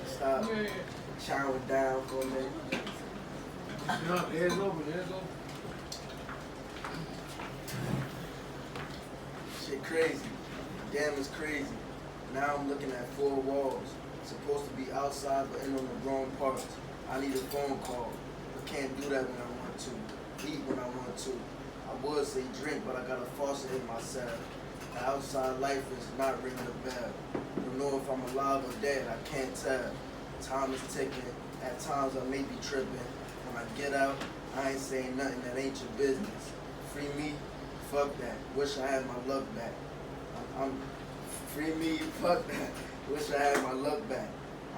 stop chowing down for a minute. No, there's over, there's over. Shit crazy. Damn, it's crazy. Now I'm looking at four walls. Supposed to be outside but in on the wrong parts. I need a phone call. I can't do that when I want to. Eat when I want to. I would say drink, but I got a faucet in my cell. The outside life is not ringing a bell. Don't know if I'm alive or dead, I can't tell. Time is ticking. At times I may be tripping. When I get out, I ain't saying nothing that ain't your business. Free me? Fuck that. Wish I had my luck back. I'm free me? Fuck that. Wish I had my luck back.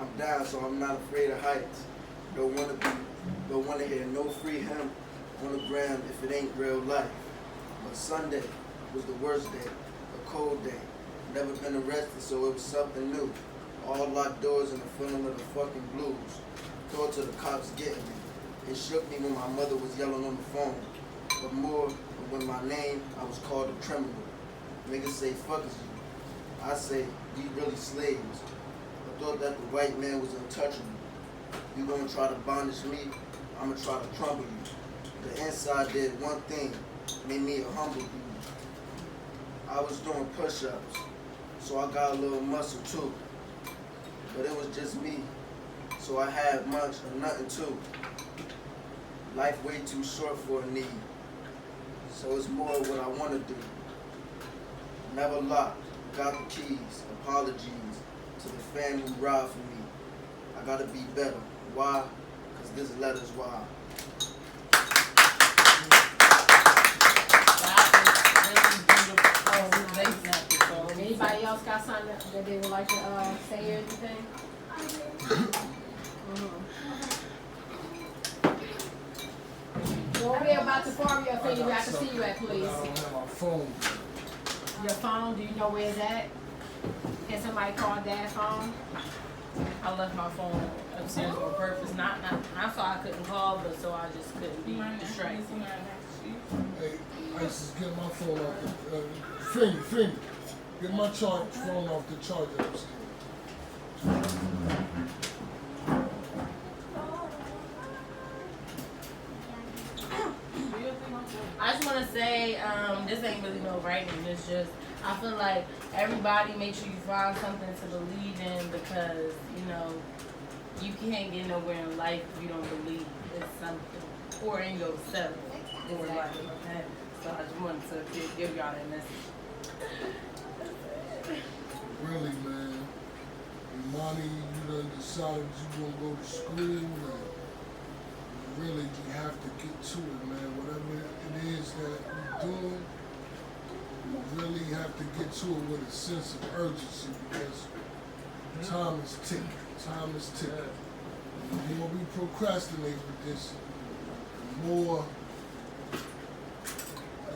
I'm down, so I'm not afraid of heights. Don't wanna hear no free him on the ground if it ain't real life. But Sunday was the worst day, a cold day. Never been arrested, so it was something new. All locked doors and the feeling of the fucking blues. Thoughts of the cops getting me. It shook me when my mother was yelling on the phone. But more when my name, I was called a criminal. Niggas say, fuck is you. I say, we really slaves. I thought that the white man was untouchable. You gonna try to bondage me, I'ma try to crumble you. The inside did one thing, made me a humble dude. I was doing push-ups, so I got a little muscle too. But it was just me, so I had much or nothing too. Life way too short for a need, so it's more what I wanna do. Never locked, got the keys, apologies to the fan who ride for me. I gotta be better. Why? Cause this letter's why. Anybody else got something that they would like to say or anything? Go over there about the farm your thing where I can see you at, please. I don't have my phone. Your phone, do you know where it's at? Can somebody call Dad's phone? I left my phone upstairs on purpose. Not so I couldn't call, but so I just couldn't be distracted. Hey, Isis, get my phone off the, Finger, get my phone off the charger upstairs. I just want to say, this ain't really no writing. It's just, I feel like everybody make sure you find something to believe in because, you know, you can't get nowhere in life if you don't believe in something or in yourself or life. Okay? So I just wanted to give y'all that message. Really, man. Imani, you done decided you gonna go to school and really you have to get to it, man. Whatever it is that you're doing, you really have to get to it with a sense of urgency because time is ticking. Time is ticking. The more we procrastinate with this, the more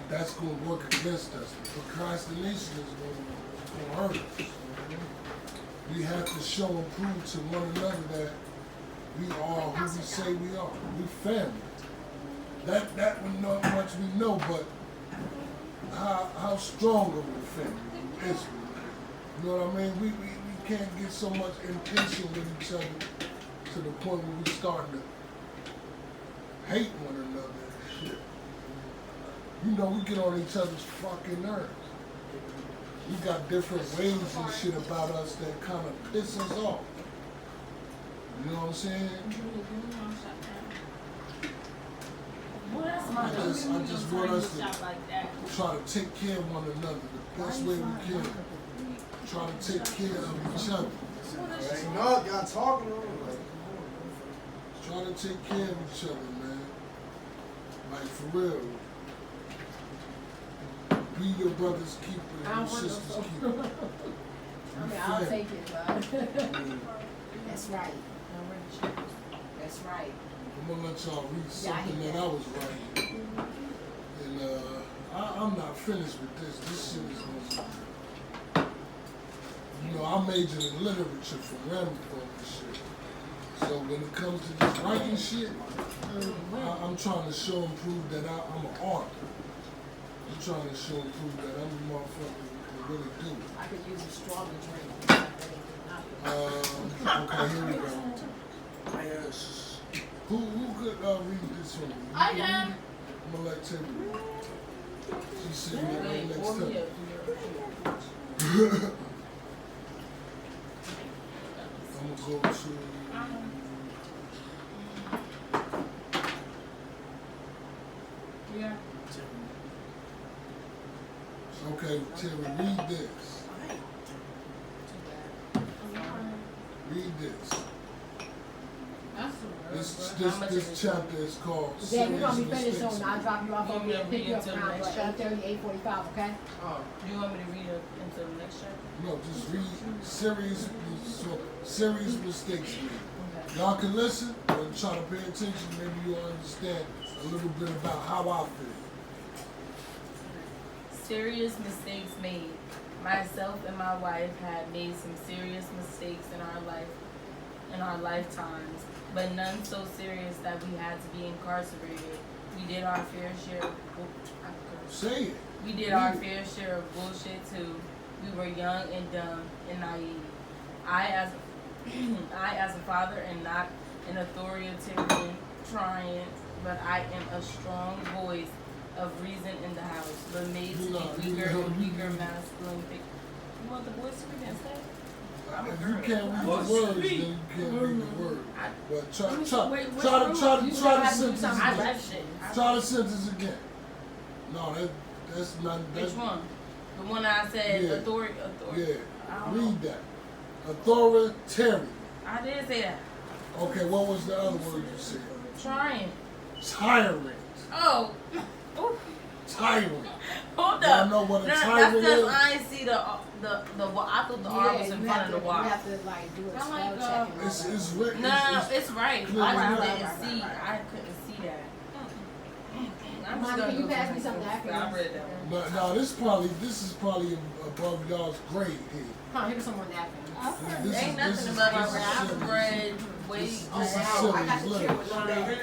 that's going to work against us. The procrastination is going to hurt us. We have to show and prove to one another that we are who we say we are. We family. That we not much we know, but how strong of a family is we? You know what I mean? We can't get so much impatient with each other to the point where we start to hate one another and shit. You know, we get on each other's fucking nerves. We got different ways and shit about us that kind of piss us off. You know what I'm saying? I just want us to try to take care of one another the best way we can. Try to take care of each other. No, y'all talking over Try to take care of each other, man. Like for real. Be your brother's keeper and your sister's keeper. I mean, I'll take it, but that's right. That's right. I'm gonna let y'all read something that I was writing. And I'm not finished with this. This shit is gonna, you know, I majored in literature from Ramapo and shit. So when it comes to this writing shit, I'm trying to show and prove that I'm an author. I'm trying to show and prove that I'm a motherfucker who can really do it. I could use a stronger drink. Okay, here we go. Yes. Who could read this one? I can. I'm gonna let Tim read. She's sitting right Wait, next warm to me me. up. I'm gonna go to. Yeah. Okay, Tim, read this. Read this. This chapter is called Dad, we're gonna be Serious finished Mistakes. soon. I'll drop you off You over want me here to and pick read you up into the around next 8:30, 8:45, okay? You want me to read up into the next chapter? No, just read serious mistakes. Y'all can listen and try to pay attention. Maybe you'll understand a little bit about how I feel. Serious mistakes made. Myself and my wife had made some serious mistakes in our lifetimes, but none so serious that we had to be incarcerated. We did our fair share. Say it. We did our fair share of bullshit too. We were young and dumb and naive. I as a father am not an authoritarian tyrant, but I am a strong voice of reason in the house, but made to be weaker masculine figure. You want the boys to read instead? If you can't read the words, then you can't read the word. But try the sentence I again. read shit. Try the sentence again. No, that's not. Which one? The one I said Yeah. authority. Yeah, I don't know. read that. Authoritarian. I did say that. Okay, what was the other word you said? Trying. Tyrant. Oh. Ooh. Tyrant. Hold Y'all up. know what a No, tyrant that's because is? I ain't see the I thought the R was in front of the Y. You have to like do a I'm spell like, check. And all It's that. written. No, it's right. clear. I Right, just didn't right, see. right. I couldn't see that. I'm Mom, gonna can you go pass to me some my book. napkins? I read that one. But no, this is probably above y'all's grade here. Huh, here's some more napkins. This Ain't is- nothing this is- about my this is grade. I've serious. read way. This is I serious got the chair literature. with no bag.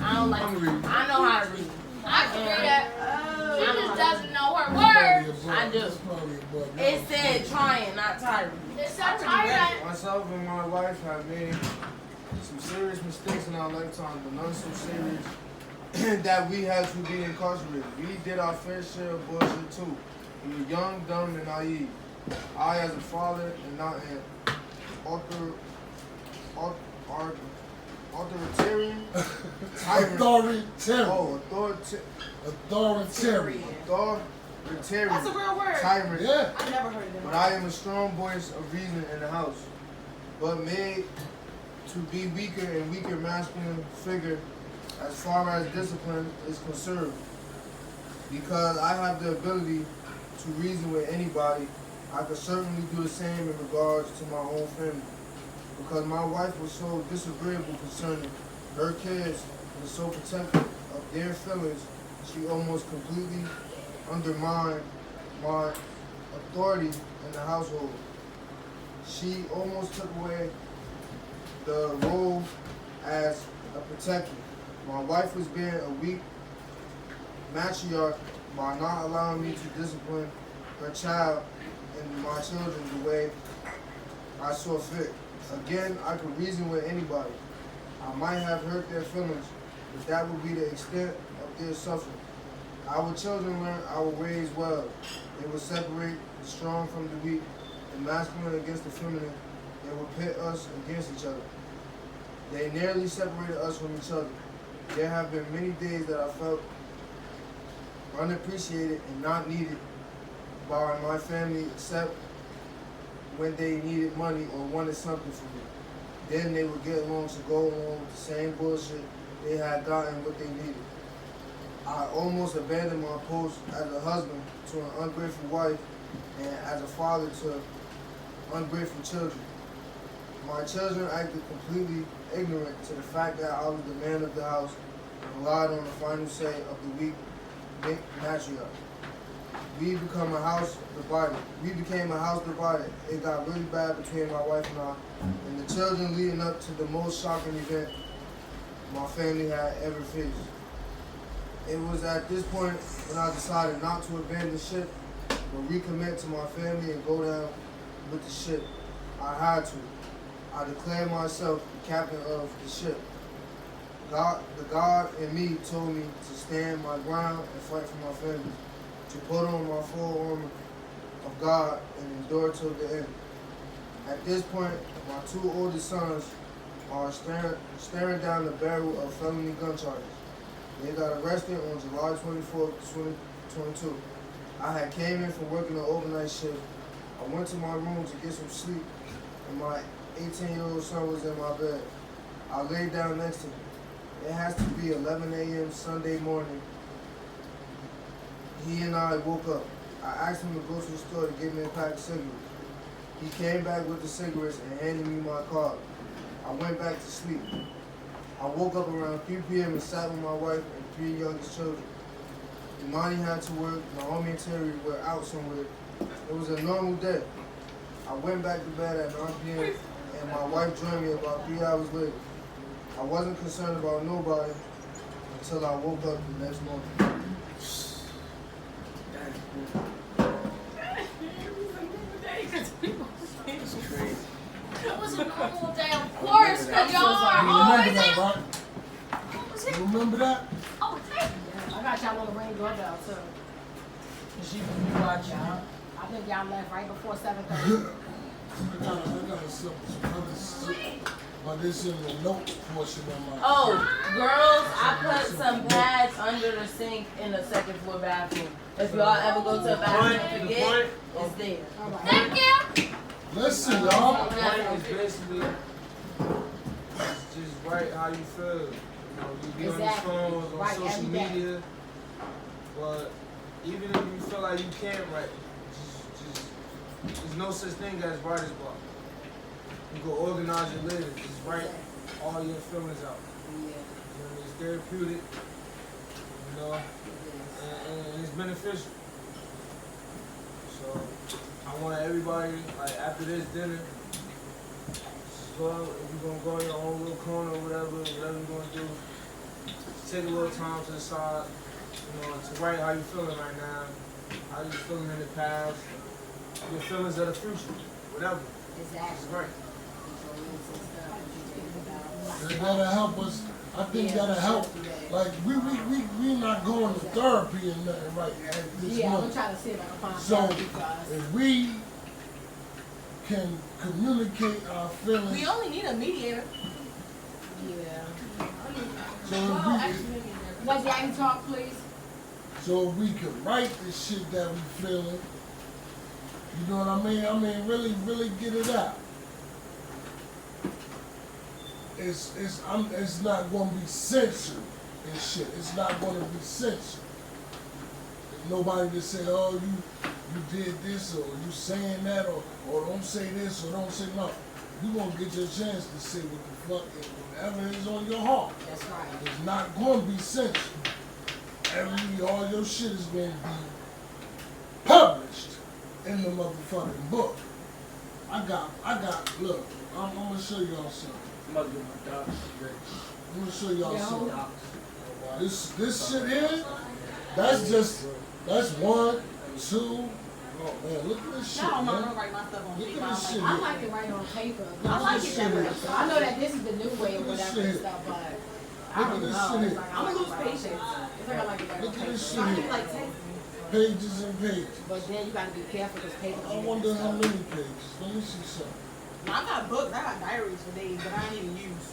I don't like. I'm reading. I know how to read. I can read that. She just doesn't know her It's probably words. above- I do. It's probably above It y'all's said grade. trying, not tiring. It's so tired. Myself and my wife have made some serious mistakes in our lifetime, but none so serious that we had to be incarcerated. We did our fair share of bullshit too. We were young, dumb, and naive. I, as a father, am not an authoritarian tyrant. Authoritarian. Oh, Authoritarian. authoritarian That's a real word. tyrant. Yeah. I never heard of them. But I am a strong voice of reason in the house, but made to be weaker and weaker masculine figure as far as discipline is concerned. Because I have the ability to reason with anybody, I could certainly do the same in regards to my own family. Because my wife was so disagreeable concerning her kids and so protective of their feelings, she almost completely undermined my authority in the household. She almost took away the role as a protector. My wife was being a weak matriarch by not allowing me to discipline her child and my children the way I saw fit. Again, I could reason with anybody. I might have hurt their feelings, but that would be the extent of their suffering. Our children learn our ways well. They will separate the strong from the weak, the masculine against the feminine. They will pit us against each other. They nearly separated us from each other. There have been many days that I felt unappreciated and not needed by my family, except when they needed money or wanted something from me. Then they would get along to go along with the same bullshit they had gotten what they needed. I almost abandoned my post as a husband to an ungrateful wife and as a father to ungrateful children. My children acted completely ignorant to the fact that I was the man of the house and relied on the final say of the weak matriarch. We became a house divided. It got really bad between my wife and I, and the children leading up to the most shocking event my family had ever faced. It was at this point when I decided not to abandon ship, but recommit to my family and go down with the ship. I had to. I declared myself the captain of the ship. The God in me told me to stand my ground and fight for my family, to put on my full armor of God and endure till the end. At this point, my 2 oldest sons are staring down the barrel of felony gun charges. They got arrested on July 24th, 2022. I had came in from working an overnight shift. I went to my room to get some sleep, and my 18-year-old son was in my bed. I laid down next to him. It has to be 11 a.m. Sunday morning. He and I woke up. I asked him to go to the store to get me a pack of cigarettes. He came back with the cigarettes and handed me my card. I went back to sleep. I woke up around 3 p.m. and sat with my wife and 3 youngest children. Imani had to work, Naomi and Terry were out somewhere. It was a normal day. I went back to bed at 9 p.m. and my wife joined me about 3 hours later. I wasn't concerned about nobody until I woke up the next morning. It's crazy. It was a normal day, of course, because y'all are You always remember that, in. right? What was it? You remember that? Oh, thank you. Yeah, I got y'all on the ring doorbell too. She be watching. Yeah. I think y'all left right before 7:30. I got something but this in the note portion of my. Oh, girls, I put some pads under the sink in the second floor bathroom. If y'all ever go to a bathroom and forget, it's there. All right. Thank you. Listen, y'all. The point is basically it's just right how you feel. You know, you be on Exactly. the phones, on Right, social every day. media, but even if you feel like you can't write, just there's no such thing as writer's block. You go organize your lyrics, just write all your feelings out. Yeah. You know what I mean? It's therapeutic, you know, and it's beneficial. So I want everybody, like after this dinner, just go out, if you're gonna go in your own little corner or whatever you're gonna do, just take a little time to the side, you know, to write how you feeling right now, how you feeling in the past, your feelings of the future, whatever. It's Exactly. great. That'll help us. I think that'll help. Like we not going to therapy or nothing right at this Yeah, I'm moment. trying to see if I can find So something for us. if we can communicate our feelings, We only need a mediator. Yeah. so if Let Daddy talk, please. we can write the shit that we feeling. You know what I mean? I mean, really get it out. It's not going to be censored and shit. It's not going to be censored. There's nobody to say, oh, you did this, or you saying that, or don't say this, or don't say no. You gonna get your chance to say what the fuck is, whatever is on your heart. That's right. It's not going to be censored. All your shit is going to be published in the motherfucking book. Look, I'm gonna show y'all something. I'm about to do my doctor. I'm gonna show y'all Yeah. something. This shit here, that's 1, 2. Oh man, look at this shit, I don't know, I man. don't write my stuff on Look paper. at this shit I here. like to write on paper. I like it that way. So I know that this is the new way or Look at this whatever and shit. stuff, but I Look at don't this know. shit It's here. like I I'm like gonna to lose write on patience. paper. It's like I like to write on Look at this paper. I shit do here. like text. Pages and pages. But then you gotta be careful because paper. I wonder how many pages. Let me see something. I got books, I got diaries for days that I ain't even use.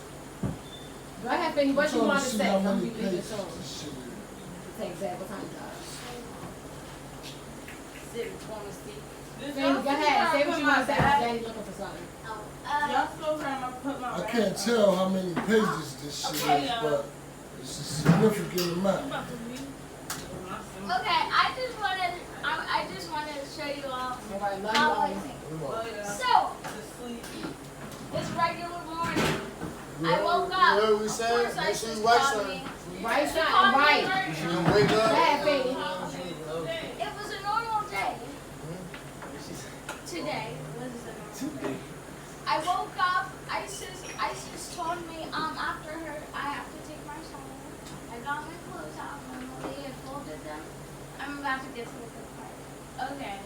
Go ahead, Finny. What I'm you trying want to see say? how Don't many be leaving pages soon. this shit is. Take Zach. What time is that? Civic pharmacy. Finny, go ahead. Say what you want to say. Daddy looking for something. Y'all still trying to put my I can't tell how many pages this shit is, but it's a significant amount. Okay, I just wanted to show you all. Everybody love how you all. So, it's regular morning. I woke up. You heard what we Of said? course, Make I sure you just write called something. me. Right She side, called me right. first. You wake Go up. ahead, Finny. It was a normal day. Today was a normal day. I woke up. Isis told me after her I have to take my shower. I got my clothes out normally. I folded them. I'm about to get to the good part. Okay.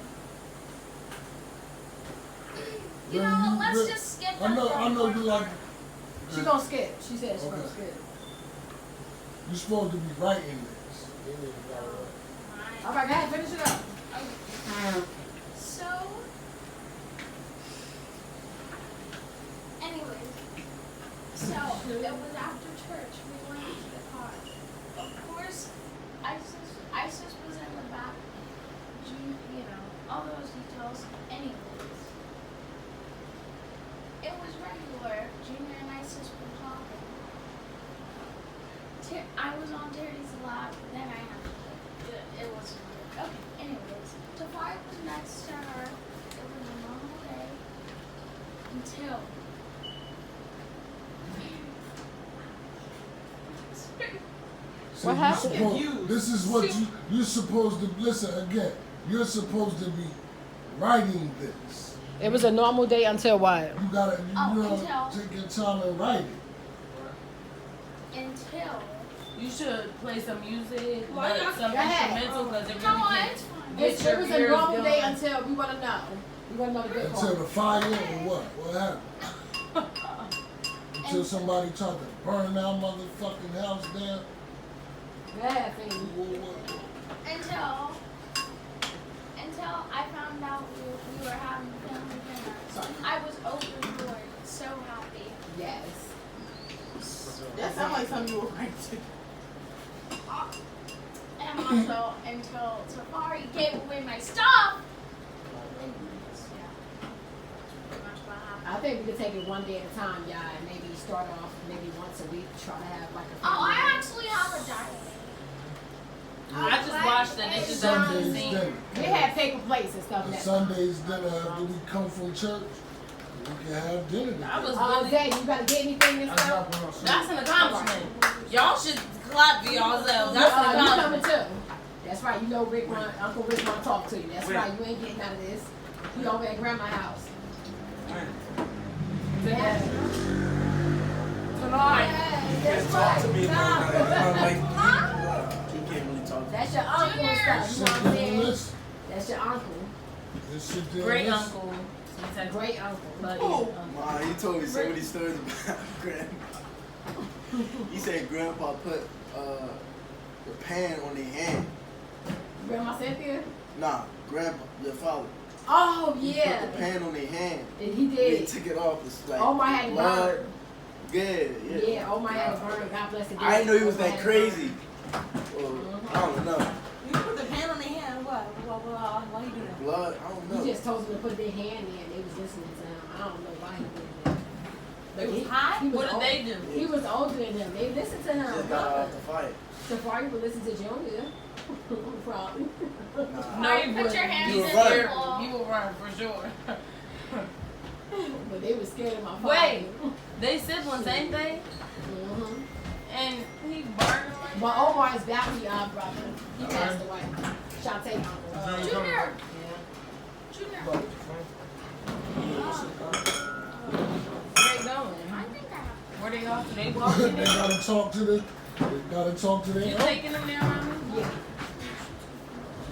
You Then know, you let's re- just skip I know that you like. She gonna skip. She said she gonna Okay. skip. You're supposed to be writing this. All right, go ahead, finish it up. So, anyways, so it was after church. We went into the car. Of course, Isis was in the back. You know, all those details. Anyways, it was regular. Junior and Isis were talking. I was on Terry's lap. Then I had to. It was weird. Okay. Anyways, Tafari was next to her. It was a normal day until. So What you happened? supposed- this is what you're supposed to listen again. You're supposed to be writing this. It was a normal day until what? You gotta until- take your time and write it. Until. You should play some music, Why but not? some Go ahead. instrumental because it No, really can it's fine. get It your was a ears normal day going. until we wanna know. We wanna know the good Until part. the fire or what? What happened? Until somebody tried to burn our motherfucking house down. Go ahead, Fanny. Until I found out we were having family dinner. So I was overjoyed, so happy. Yes. That sounds like something you were writing. And also until Safari gave away my stuff. Yeah. Pretty much what happened. I think we could take it one day at a time, y'all, and maybe start off maybe once a week, try to have like a Oh, I family actually have a diary. I just watched it. It just doesn't Sunday's seem. dinner. We had paper plates and stuff On like that. Sunday's dinner after we come from church, we can have dinner together. I was Zay, you gotta get anything this I time? drop one on That's an accomplishment. Y'all should clap for yourselves. That's an You coming accomplishment. too. That's right, you know Uncle Rick wanna talk to you. That's right, you ain't getting out of this. You over at grandma's house. Tonight. That's right. He can't really talk. That's your uncle and stuff, you Sit know what I'm there and saying? listen. That's your uncle. Just sit there and Great listen. uncle. He's a Great uncle. buddy. Oh. uncle. Ma, he told me so many stories about grandpa. He said grandpa put the pan on their hand. Grandma Cynthia? Nah, grandpa, your father. Oh, He yeah. put the pan on their hand. And he He did. took it off. It's like Omar had it blood. burned. Yeah. Yeah, Omar had it burned. God bless the I didn't know he was Omar that had it burned. crazy. Well, I don't know. You put the pen on their hand. Why you do that? Blood, I don't know. He just told them to put their hand in. They was listening to him. I don't know why he did that. But It was he- hot? he was What did old- they do? He was older than them. They listened to him. Just got off the fight. Safari would listen to Junior. Probably. Nah. No, he Put wouldn't. your hands He's in scared. the wall. He will run for sure. But they was scared of my father. Wait. They siblings, ain't they? Mm-hmm. And he burned them like But that? Omar is Bounty brother. He passed away. Shantae uncle. Junior. Yeah. Junior. Where they going? I think I have. Where they off? They walking They in? gotta talk to the. They gotta talk to You their. taking them there, mommy? Yeah.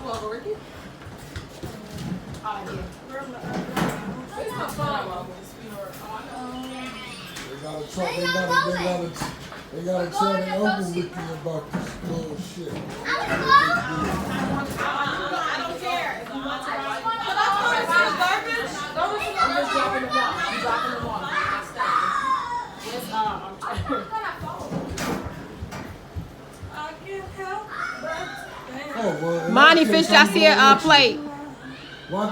Who, Uncle Ricky? Oh, yeah. Where's my phone? They gotta talk. They gotta tell their uncle Ricky about this bullshit. I don't care. If you want to ride. Can I throw this in the garbage? I'm just dropping them off. I'm dropping them off. Yes, I can't help but. Oh well. in Monty that case, Fish, I I'm see a going with you. plate.